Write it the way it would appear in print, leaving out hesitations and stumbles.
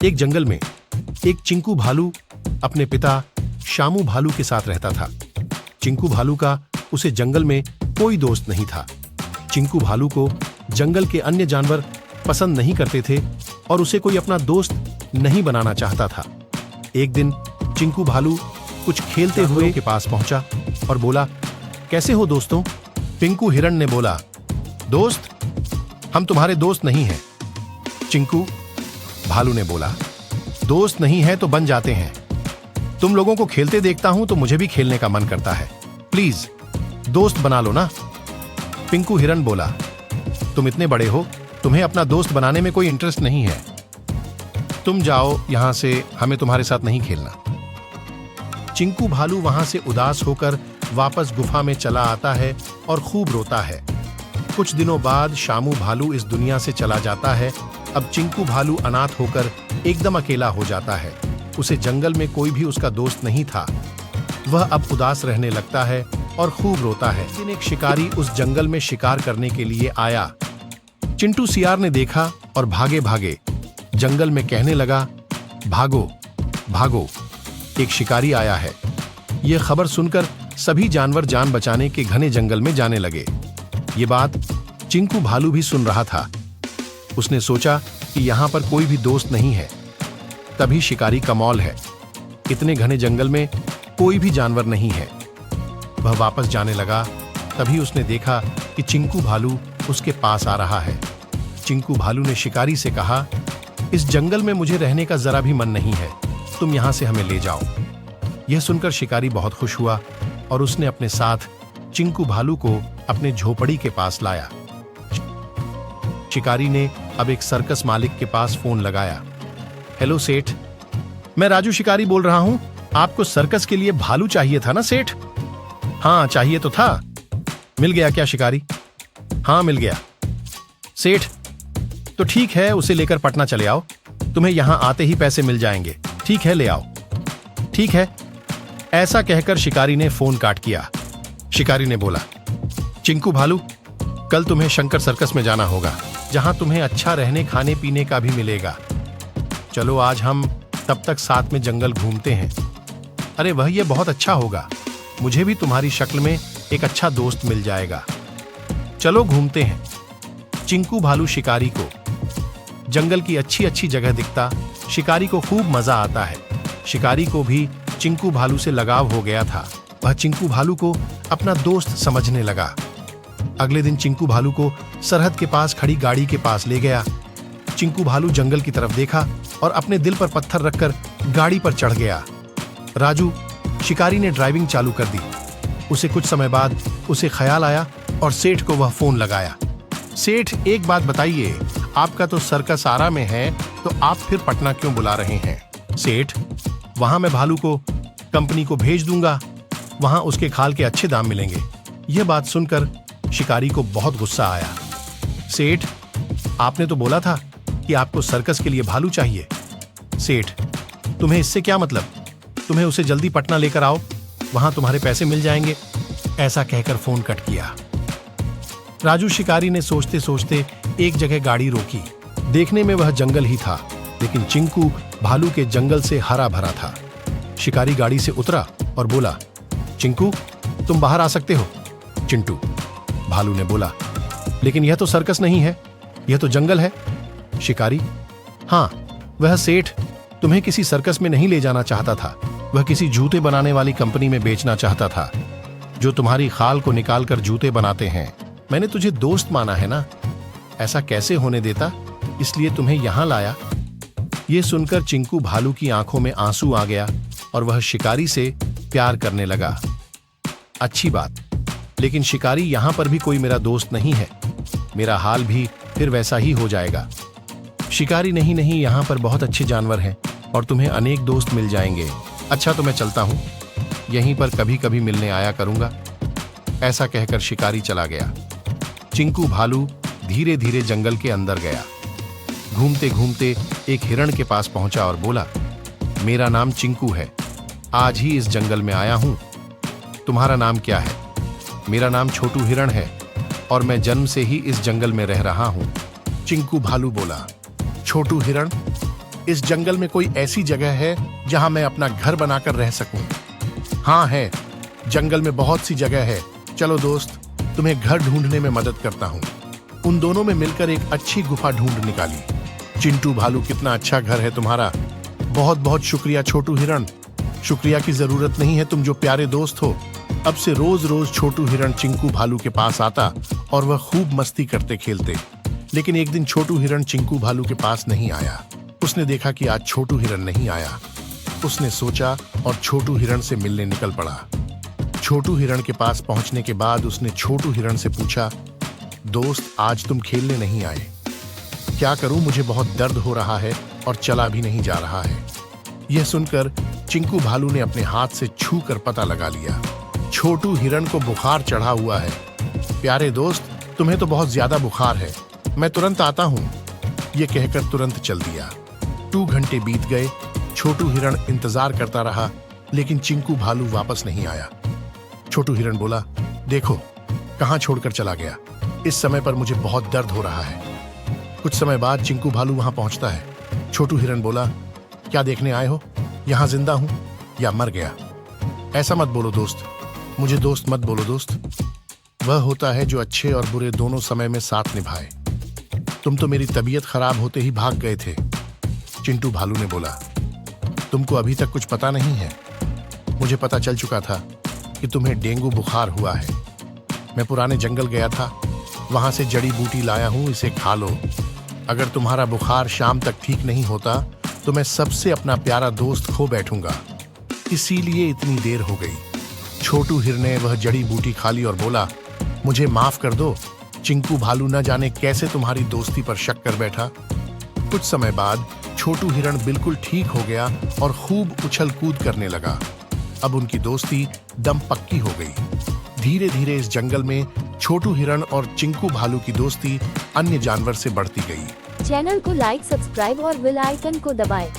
एक जंगल में एक चिंकू भालू अपने पिता शामू भालू के साथ रहता था। चिंकू भालू का उसे जंगल में कोई दोस्त नहीं था। चिंकू भालू को जंगल के अन्य जानवर पसंद नहीं करते थे और उसे कोई अपना दोस्त नहीं बनाना चाहता था। एक दिन चिंकू भालू कुछ खेलते हुए के पास पहुंचा और बोला, कैसे हो दोस्तों? पिंकू हिरण ने बोला, दोस्त, हम तुम्हारे दोस्त नहीं हैं। चिंकू भालू ने बोला, दोस्त नहीं है तो बन जाते हैं। तुम लोगों को खेलते देखता हूं तो मुझे भी खेलने का मन करता है। प्लीज दोस्त बना लो ना। पिंकू हिरण बोला, तुम इतने बड़े हो, तुम्हें अपना दोस्त बनाने में कोई इंटरेस्ट नहीं है। तुम जाओ यहां से, हमें तुम्हारे साथ नहीं खेलना। चिंकू भालू वहां से उदास होकर वापस गुफा में चला आता है और खूब रोता है। कुछ दिनों बाद शामू भालू इस दुनिया से चला जाता है। अब चिंकू भालू अनाथ होकर एकदम अकेला हो जाता है। उसे जंगल में कोई भी उसका दोस्त नहीं था। वह अब उदास रहने लगता है और खूब रोता है। एक शिकारी उस जंगल में शिकार करने के लिए आया। चिंटू सियार ने देखा और भागे भागे जंगल में कहने लगा, भागो भागो, एक शिकारी आया है। यह खबर सुनकर सभी जानवर जान बचाने के घने जंगल में जाने लगे। ये बात चिंकू भालू भी सुन रहा था। उसने सोचा कि यहां पर कोई भी दोस्त नहीं है। तभी शिकारी का मौल है। इतने घने जंगल में कोई भी जानवर नहीं है। वह वापस जाने लगा। तभी उसने देखा कि चिंकू भालू उसके पास आ रहा है। चिंकू भालू ने शिकारी से कहा, इस जंगल में मुझे रहने का जरा भी मन नहीं है, तुम यहां से हमें ले जाओ। यह सुनकर शिकारी बहुत खुश हुआ और उसने अपने साथ चिंकू भालू को अपने झोपड़ी के पास लाया। शिकारी ने अब एक सर्कस मालिक के पास फोन लगाया। हेलो सेठ, मैं राजू शिकारी बोल रहा हूं। आपको सर्कस के लिए भालू चाहिए था ना सेठ? हाँ, चाहिए तो था। मिल गया क्या शिकारी? हाँ, मिल गया। सेठ, तो ठीक है, उसे लेकर पटना चले आओ। तुम्हें यहां आते ही पैसे मिल जाएंगे। ठीक है, ले आओ। ठीक है। ऐसा कहकर शिकारी ने फोन काट किया। शिकारी ने बोला, चिंकू भालू, कल तुम्हें शंकर सर्कस में जाना होगा, जहां तुम्हें अच्छा रहने खाने पीने का भी मिलेगा। चलो आज हम तब तक साथ में जंगल घूमते हैं। अरे वह, ये बहुत अच्छा होगा। मुझे भी तुम्हारी शक्ल में एक अच्छा दोस्त मिल जाएगा। चलो घूमते हैं। चिंकू भालू शिकारी को जंगल की अच्छी अच्छी जगह दिखता। शिकारी को खूब मजा आता है। शिकारी को भी चिंकू भालू से लगाव हो गया था। वह चिंकू भालू को अपना दोस्त समझने लगा। अगले दिन चिंकू भालू को सरहद के पास खड़ी गाड़ी के पास ले गया। चिंकू भालू जंगल की तरफ देखा और अपने दिल पर पत्थर रखकर गाड़ी पर चढ़ गया। राजू शिकारी ने ड्राइविंग चालू कर दी। उसे कुछ समय बाद उसे ख्याल आया और सेठ को वह फोन लगाया। सेठ, एक बात बताइए, आपका तो सर्कस आरा में है, तो आप फिर पटना क्यों बुला रहे हैं? सेठ, वहां मैं भालू को कंपनी को भेज दूंगा। वहां उसके खाल के अच्छे दाम मिलेंगे। यह बात सुनकर शिकारी को बहुत गुस्सा आया। सेठ, आपने तो बोला था कि आपको सर्कस के लिए भालू चाहिए। सेठ, तुम्हें इससे क्या मतलब? तुम्हें उसे जल्दी पटना लेकर आओ, वहां तुम्हारे पैसे मिल जाएंगे। ऐसा कहकर फोन कट किया। राजू शिकारी ने सोचते सोचते एक जगह गाड़ी रोकी। देखने में वह जंगल ही था, लेकिन चिंकू भालू के जंगल से हरा भरा था। शिकारी गाड़ी से उतरा और बोला, चिंकू, तुम बाहर आ सकते हो। चिंटू भालू ने बोला, लेकिन यह तो सर्कस नहीं है, यह तो जंगल है। शिकारी, हाँ, वह सेठ तुम्हें किसी सर्कस में नहीं ले जाना चाहता था। वह किसी जूते बनाने वाली कंपनी में बेचना चाहता था, जो तुम्हारी खाल को निकालकर जूते बनाते हैं। मैंने तुझे दोस्त माना है ना, ऐसा कैसे होने देता, इसलिए तुम्हें यहां लाया। यह सुनकर चिंकू भालू की आंखों में आंसू आ गया और वह शिकारी से प्यार करने लगा। अच्छी बात, लेकिन शिकारी, यहां पर भी कोई मेरा दोस्त नहीं है। मेरा हाल भी फिर वैसा ही हो जाएगा। शिकारी, नहीं नहीं, यहां पर बहुत अच्छे जानवर हैं और तुम्हें अनेक दोस्त मिल जाएंगे। अच्छा, तो मैं चलता हूं, यहीं पर कभी कभी मिलने आया करूंगा। ऐसा कहकर शिकारी चला गया। चिंकू भालू धीरे धीरे जंगल के अंदर गया। घूमते घूमते एक हिरण के पास पहुंचा और बोला, मेरा नाम चिंकू है, आज ही इस जंगल में आया हूं। तुम्हारा नाम क्या है? मेरा नाम छोटू हिरण है और मैं जन्म से ही इस जंगल में रह रहा हूं। चिंकू भालू बोला, छोटू हिरण, इस जंगल में कोई ऐसी जगह है जहां मैं अपना घर बनाकर रह सकूं? हाँ है, जंगल में बहुत सी जगह है। चलो दोस्त, तुम्हें घर ढूंढने में मदद करता हूँ। उन दोनों में मिलकर एक अच्छी गुफा ढूंढ निकाली। चिंटू भालू, कितना अच्छा घर है तुम्हारा। बहुत बहुत शुक्रिया छोटू हिरण। शुक्रिया की जरूरत नहीं है, तुम जो प्यारे दोस्त हो। अब से रोज रोज छोटू हिरण चिंकू भालू के पास आता और वह खूब मस्ती करते खेलते। लेकिन एक दिन छोटू हिरण चिंकू भालू के पास नहीं आया। उसने देखा कि आज छोटू हिरण नहीं आया। उसने सोचा और छोटू हिरण से मिलने निकल पड़ा। छोटू हिरण के पास पहुंचने के बाद उसने छोटू हिरण से पूछा, दोस्त, आज तुम खेलने नहीं आए। क्या करूं, मुझे बहुत दर्द हो रहा है और चला भी नहीं जा रहा है। यह सुनकर चिंकू भालू ने अपने हाथ से छू कर पता लगा लिया, छोटू हिरण को बुखार चढ़ा हुआ है। प्यारे दोस्त, तुम्हें तो बहुत ज्यादा बुखार है, मैं तुरंत आता हूं। यह कहकर तुरंत चल दिया। 2 घंटे बीत गए। छोटू हिरण इंतजार करता रहा, लेकिन चिंकू भालू वापस नहीं आया। छोटू हिरण बोला, देखो कहां छोड़कर चला गया। इस समय पर मुझे बहुत दर्द हो रहा है। कुछ समय बाद चिंकू भालू वहां पहुंचता है। छोटू हिरण बोला, क्या देखने आए हो? यहां जिंदा हूं या मर गया? ऐसा मत बोलो दोस्त, मुझे दोस्त मत बोलो दोस्त। वह होता है जो अच्छे और बुरे दोनों समय में साथ निभाए। तुम तो मेरी तबीयत खराब होते ही भाग गए थे। चिंटू भालू ने बोला, तुमको अभी तक कुछ पता नहीं है। मुझे पता चल चुका था कि तुम्हें डेंगू बुखार हुआ है। मैं पुराने जंगल गया था, वहां से जड़ी बूटी लाया हूं, इसे खा लो। अगर तुम्हारा बुखार शाम तक ठीक नहीं होता तो मैं सबसे अपना प्यारा दोस्त खो बैठूंगा। इसीलिए इतनी देर हो गई। छोटू हिरण ने वह जड़ी बूटी खा ली और बोला, मुझे माफ कर दो। चिंकू भालू न जाने कैसे तुम्हारी दोस्ती पर शक कर बैठा। कुछ समय बाद छोटू हिरण बिल्कुल ठीक हो गया और खूब उछल कूद करने लगा। अब उनकी दोस्ती दम पक्की हो गई। धीरे धीरे इस जंगल में छोटू हिरण और चिंकू भालू की दोस्ती अन्य जानवर से बढ़ती गई। चैनल को लाइक, सब्सक्राइब और बेल आइकन को दबाएं।